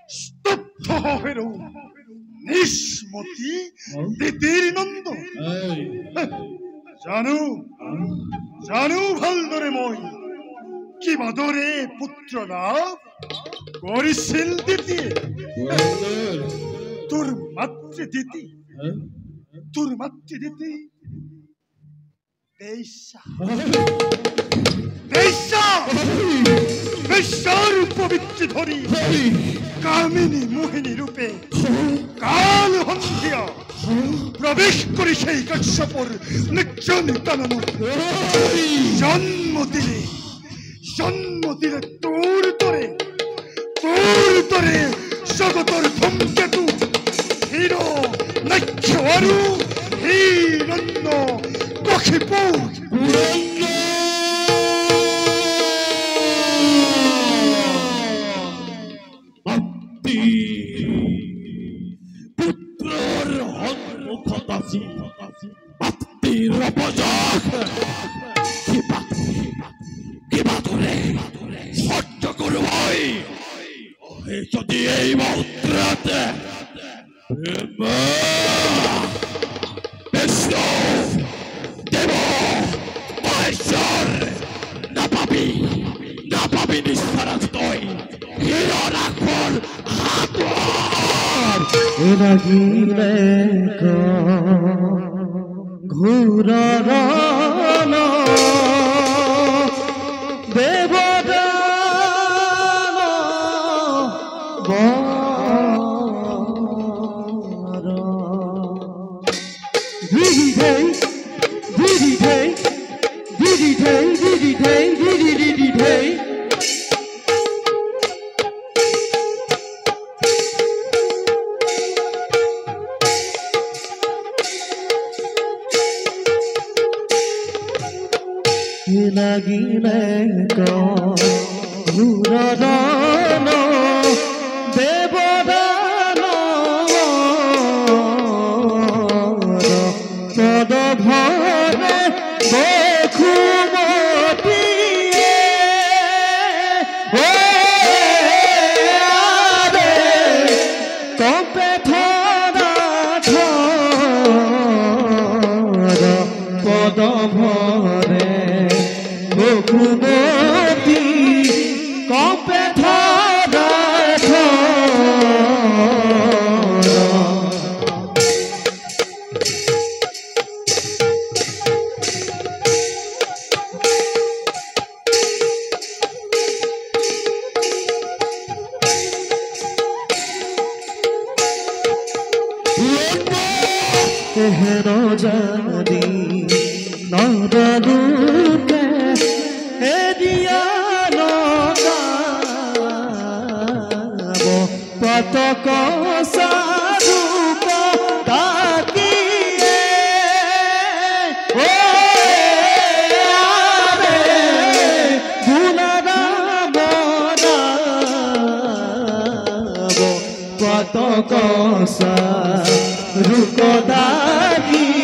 স্তব্ধ হবেরও নিষ্মতি দিদির নন্দ জানু জানু ভালদরে মই কি বাদরে পুত্র লাভ করিছিল দিতি তোর মাতৃদিতি তোর মাতৃদিতি পবিত্র ধরি কামিনী মোহিনী রূপে কাল হন্ধিয়া প্রবেশ করি সেই কশ্যপর নির্জন কানন জন্ম দিলে তোর তরে জগতর ধূমকেতু হিরো নক্ষরু হিরণ্য কক্ষিপু পুত্রর হন্মুখতাসী ভক্তির অপযোগ কি বাদরে সহ্য করবই যদি এই মুহূর্তে বিষ্ণু দেব মহেশ্বর না পাবি নিস্তারাজ তুই হিরণ আকবর লাগিলে ঘুরার দেবদান দিদি ঢেই দিদি ঢেই দিদি ঢেই দিদি ঢেই দিদি দিদি ঢেই লাগিলে ঘুরাদান দেবদান পদ ভরে বখুমতিয়ে কপে ধরা পদ ভরে বখুমতি কপে ধরা হের জানি নরলুকে হেরিয়া নগাব পতক সারূপ তাকিয়ে গুণরাম পতক সারূপ দাগি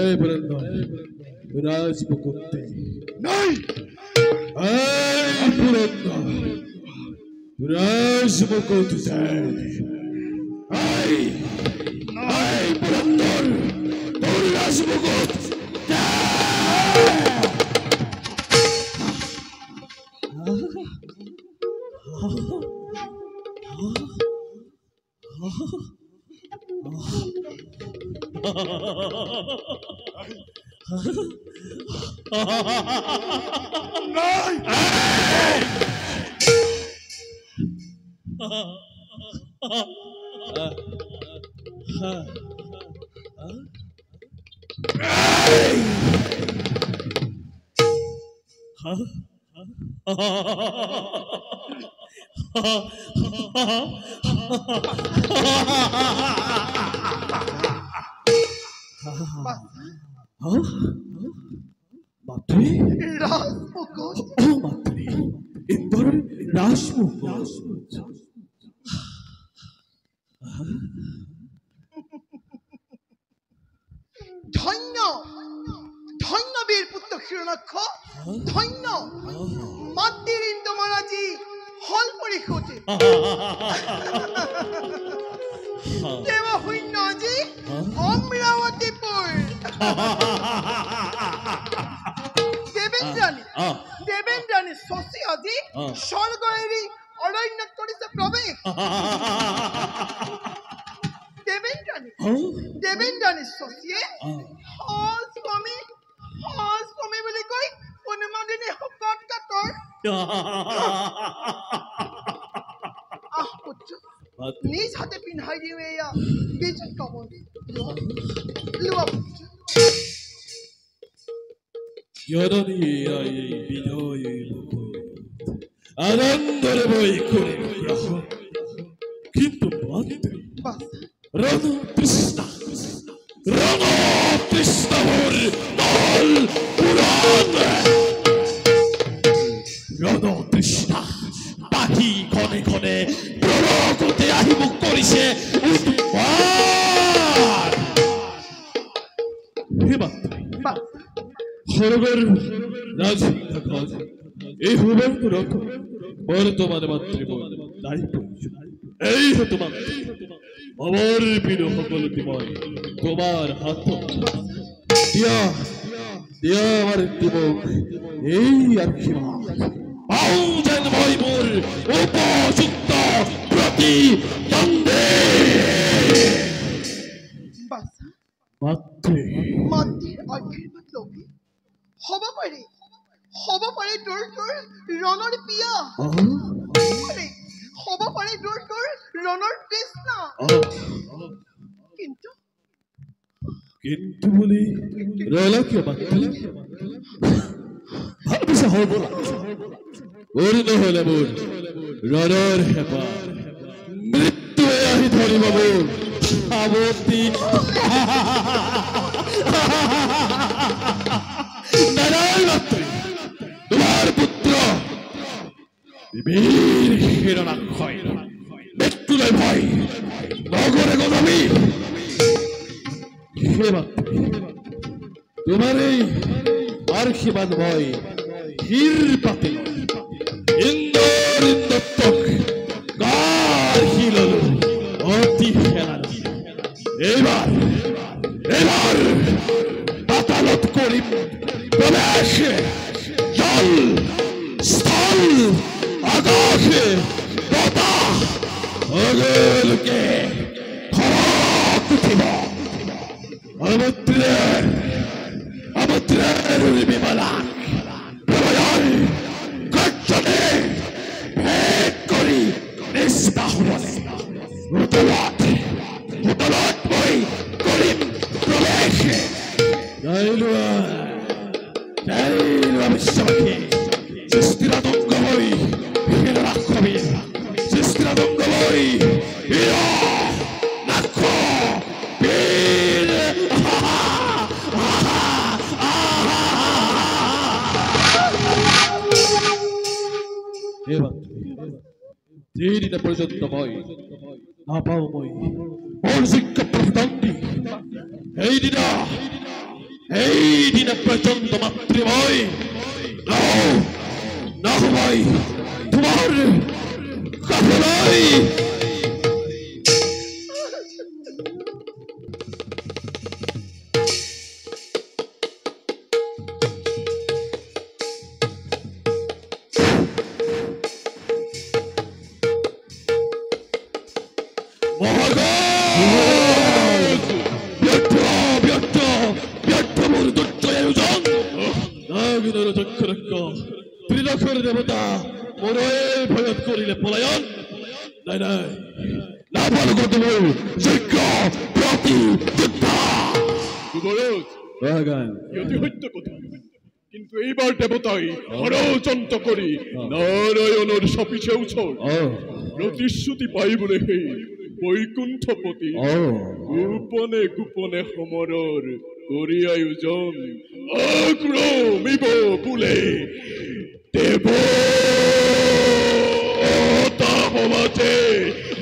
এই বৃন্দন রাজপুকুত্তে নাই এই বৃন্দন রাজপুকুত্তে এই বৃন্দন রাজপুকুত নাই মাতৃ রাজমুকুট ও মাতৃ ইন্দোরের রাজমুকুট ধন্য ধন্য বীর পুত্র হিরণাক্ষ ধন্য মাতৃর ইন্দোমহারাজি হল পরিখতে দেব হইন্য আজি অমরাবতীপুর দেবেন্দ্রাণী শশী আজি স্বর্গেরই অরণ্য করিতে প্রবেশ দেবেন্দ্রাণী শশী স্বামী বুলি কৈ অনুমোদনী শকত কাতৰ পুত্ৰ নিজ হাতে পিন্ধাই দিওঁ এয়া বিজয় কমল লোৱা পুত্ৰ বিজয় আনন্দরে বই করে কিন্তু রণ তৃষ্ণা নল পুরাণ রণ তৃষ্ণা পাখি ক্ষণে ক্ষণে প্রলকতে আহিমুখ করিছে সরগর রাজসিংহ এই হবেন তো রক্ষ বর্তমানে মাতৃময় তাই প্রয়োজন এই হতো মাতৃ আমার প্রিয় সকল তোমার তোমার হাত দিয়া দিয়া আমার দিবক এই আর কি যেন ভয় মোর উপযুক্ত প্রতিদ্বন্দ্বে মাতৃ মাতৃৰ আশীৰ্বাদ লবি হ'ব পাৰে তোৰ ৰণৰ পিয়া হ'ব পাৰে তোৰ ৰণৰ তৃষ্ণা কিন্তু বুলি ৰলা কিয় মাতৃ ভাবিছে হ'ব ওৰ নহলে মোৰ ৰণৰ হেপা মৃত্যুৱে আহি ধৰিব মোৰ সাৱতী নারায়ণ মাতৃ তোমার পুত্র বীর হিরণাক্ষয় মৃত্যুলৈ ভয় নগরে গদাবি হে মাতৃ তোমার এই আশীর্বাদ ভয় হীর পাতিল ইন্দোত্তক গার হিলল অতি খেলাল এবার পাতালত করিম প্রবেশ জল স্থল আকাশে বাতাস অগলকে খরক উঠিব অমুদ্রের বিমলা প্রলয় গর্জনে ভেদ করি নিষ্বাহুবলে উতলত মই করিম প্রবেশ বিশ্ববাসী সৃষ্টিরাতঙ্গ বই রাক্ষবী সৃষ্টিরাতঙ্গ বই রাক্ষ যেদিন পর্যন্ত মই না পাও মই মৌলিক প্রতিদ্বন্দ্বী এই দিন পর্যন্ত মাতৃময় না হবাই তোমার কাছে নাই ত্রিলক্ষর দেবতা মোরে ভয়ত করিলে পলায়ন নাই নাই নাপালগোত্রের যোগ্য প্রতিযোদ্ধা যুবরাজ বাগান ইতি হইতে কথা কিন্তু এইবার দেবতাই ষড়যন্ত্র করি নারায়ণের সপিছে উছল প্রতিশ্রুতি পাই বলে হে বৈকুণ্ঠপতি গোপনে গোপনে সমৰৰ কৰি আয়োজন আক্ৰমিব বোলে দেৱতা সমাজে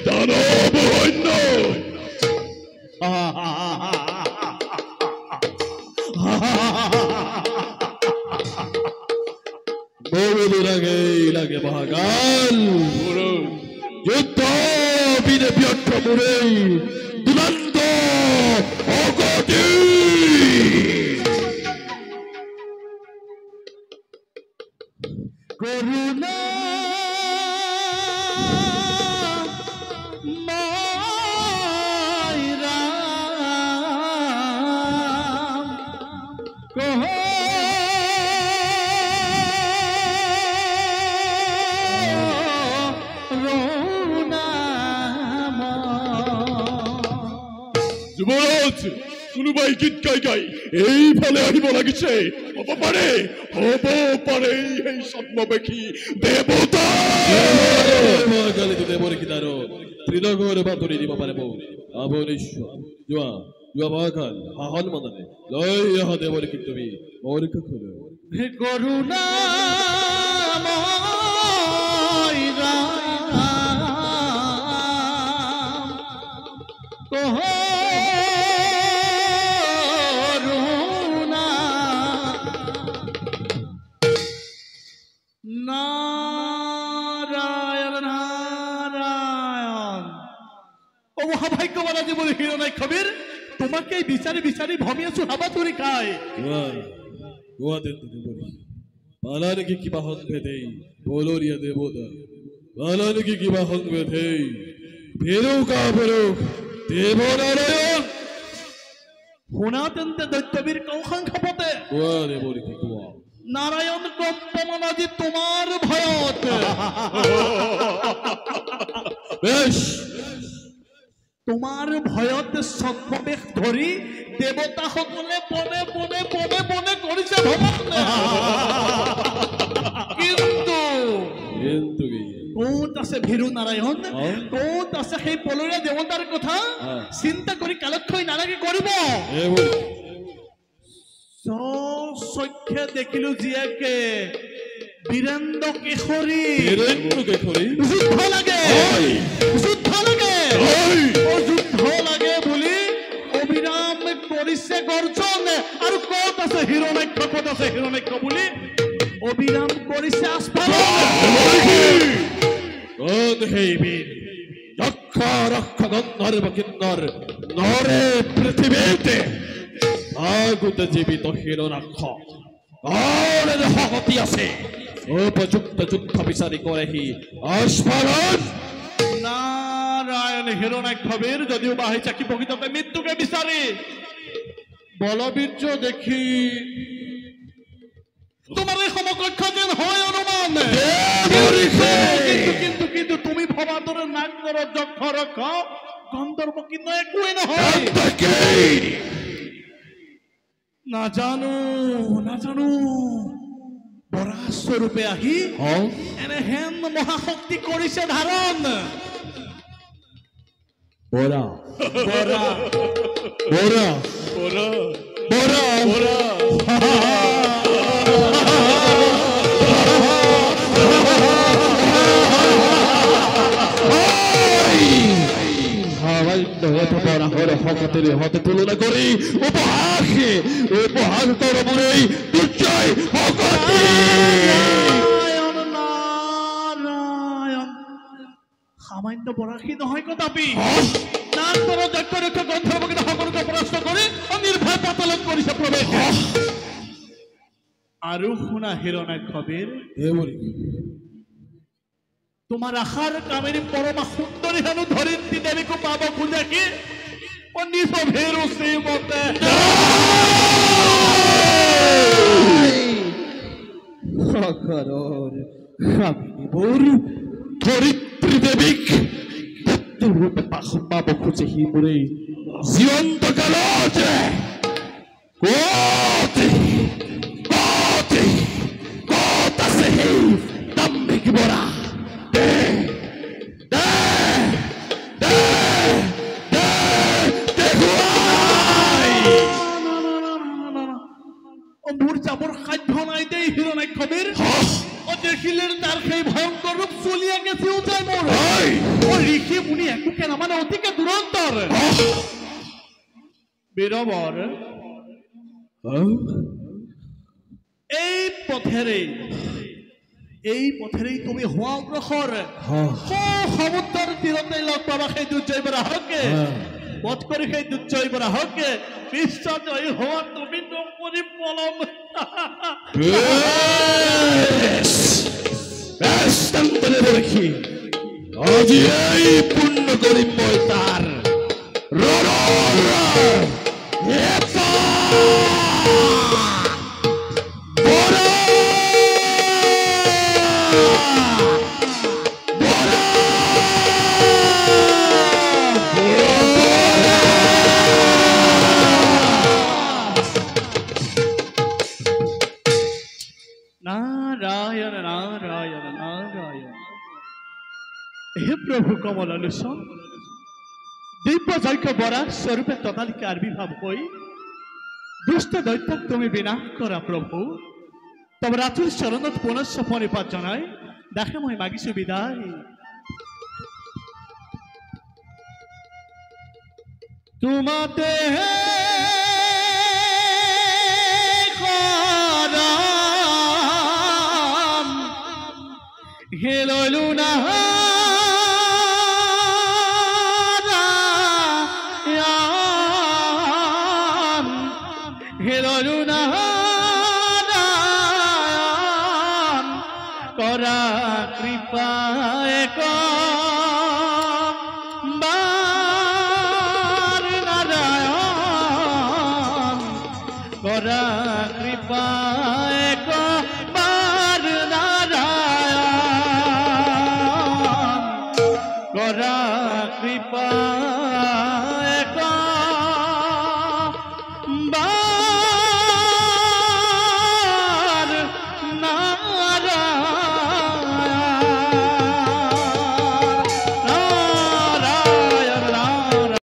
দানৱ সৈন্য বহুদিন আগেই লাগে বাগান যুদ্ধ বিনে ব্যর্থ মুরে দুরন্ত অগতি করুণা মায়রা কহ যুবরাজ কোনোবাই গীত গাই গাই এইফালে আহিব লাগিছে হ'ব পাৰে সেই ছদ্মবেশী দেৱতা গালিতে দেবর কিনারো ত্রিনগর বাতরি দিব পারব আবনীশ্বর জুয়া জুয়া বাগান হাহন মদনে লয় ইহ দেবর কি তুমি মৌলিক খুলো করুণা মায়রা কহ নারায়ণ নারায়ণ ও মহাভাগ্যবান জীবন হিরণাই খবির তোমাকে বিচারি বিচারি ভমিয়াছো হাবাথুরি খায় জুয়া দেন দেবরি পালানে কি কিবা হন ভেদেই বলরিয়া দেবতা পালানে কি কিবা হন ভেদেই ফেরুকা ফেরুক দেবনারায়ণ শুনাতেন্তে দৈত্যবীর কৌশংখ্য পথে জুয়া দেবরি কি জুয়া নারায়ণ কম্পমান আজি তোমার ভয়ত বেশ তোমার ভয়ত ছদ্মবেশ ধৰি দেৱতাসকলে বনে বনে বনে বনে কৰিছে ভ্ৰমণ কিন্তু কিন্তু কি ক'ত আছে ভীৰু নাৰায়ণ ক'ত আছে সেই পলৰীয়া দেৱতাৰ কথা চিন্তা কৰি কালক্ষয় নালাগে কৰিব চক্ষে দেখিলো জীয়েকে বীৰেন্দ্ৰ কেশৰী যুদ্ধ লাগে যুদ্ধ লাগে বুলি অবিৰাম কৰিছে গৰ্জন আৰু ক'ত আছে হিৰণ্যাক্ষ ক'ত আছে হিৰণ্যাক্ষ বুলি অবিৰাম কৰিছে আস্ফালন হেই বীর যক্ষ রক্ষ গন্ধর বকিন্নর নরে পৃথিবীতে আগুত জীবিত হিরণাক্ষ গড়ের শক্তি আছে উপযুক্ত যুদ্ধ বিচারি করেহি আস্ফালন নারায়ণ হিৰণ্যাক্ষবীৰ যদিও বাহি চাকি প্ৰকৃততে মৃত্যুকে বিচাৰি বলবীৰ্য দেখি তোমাৰ এই সমকক্ষ যেন হয় অনুমান কিন্তু কিন্তু তুমি ভবাৰ দৰে নাগৰৰ যক্ষ ৰক্ষ গন্ধৰ্ব কিন্তু একোৱেই নহয় নাজানো বৰাস্বৰূপে আহি এনেহেন মহাশক্তি কৰিছে ধাৰণ বৰা বৰা হতে তুলনা কৰি উপহাস কৰবুৰে দুৰ্জয় সামান্য বৰাশী নহয় কদাপি নাগৰৰ যজ্ঞ ৰক্ষ গন্ধৰ্বকে সকলোকে পৰাস্ত কৰি অনিৰ্ভয় পাতালত কৰিছে প্ৰৱেশ আৰু শুনা হিৰণ্যাক্ষবীৰ তোমাৰ আশাৰ কামেৰী পৰমা সুন্দৰী হেনো ধৰিত্ৰী দেৱীকো পাব খোজে কি নিজ ভেৰু শ্ৰীমতে ধৰিত্ৰী দেবীক বহুতে পাব খোজে সিবোৰে জীবন্ত কালতে কত আছে সেই দাম্ভিক বৰা দে দে দে দে দেখুৱাই মোৰ যাবৰ সাধ্য নাই দেই হিৰণ্যাক্ষৰ দেখিলে তাৰ সেই ভয়ংকৰ ৰূপ চলিয়াকে চিউতাই মোৰ ঋষি মুনি একোকে নামানে অতিকে দুৰন্তৰ বীৰবৰ এই পথেৰেই তুমি হোৱা অগ্ৰসৰ সমুদ্ৰৰ তীৰতে লগ পাবা সেই দুৰ্জয় বৰাহকে বধ কৰি সেই দুৰ্জয় বৰাহকে বিশ্বজয়ী হোৱা তুমি নকৰি পলম আজি এই পূৰ্ণ কৰিম মই তাৰ নারায়ণ নারায়ণ নারায়ণ হে প্রভু কমল লোচন দিব্য যজ্ঞ বরা স্বরূপে ততালিকে আবির্ভাব হই দুষ্ট দৈত্যক তুমি বিনাশ করা প্রভু তবে রাতুল চরণত পুনশ্চ পরিপাত জানাই দেখে মই মাগিছো বিদায় তোমাতে হেললু না হেললু না করা কৃপায় নারায়ণ করা কৃপায়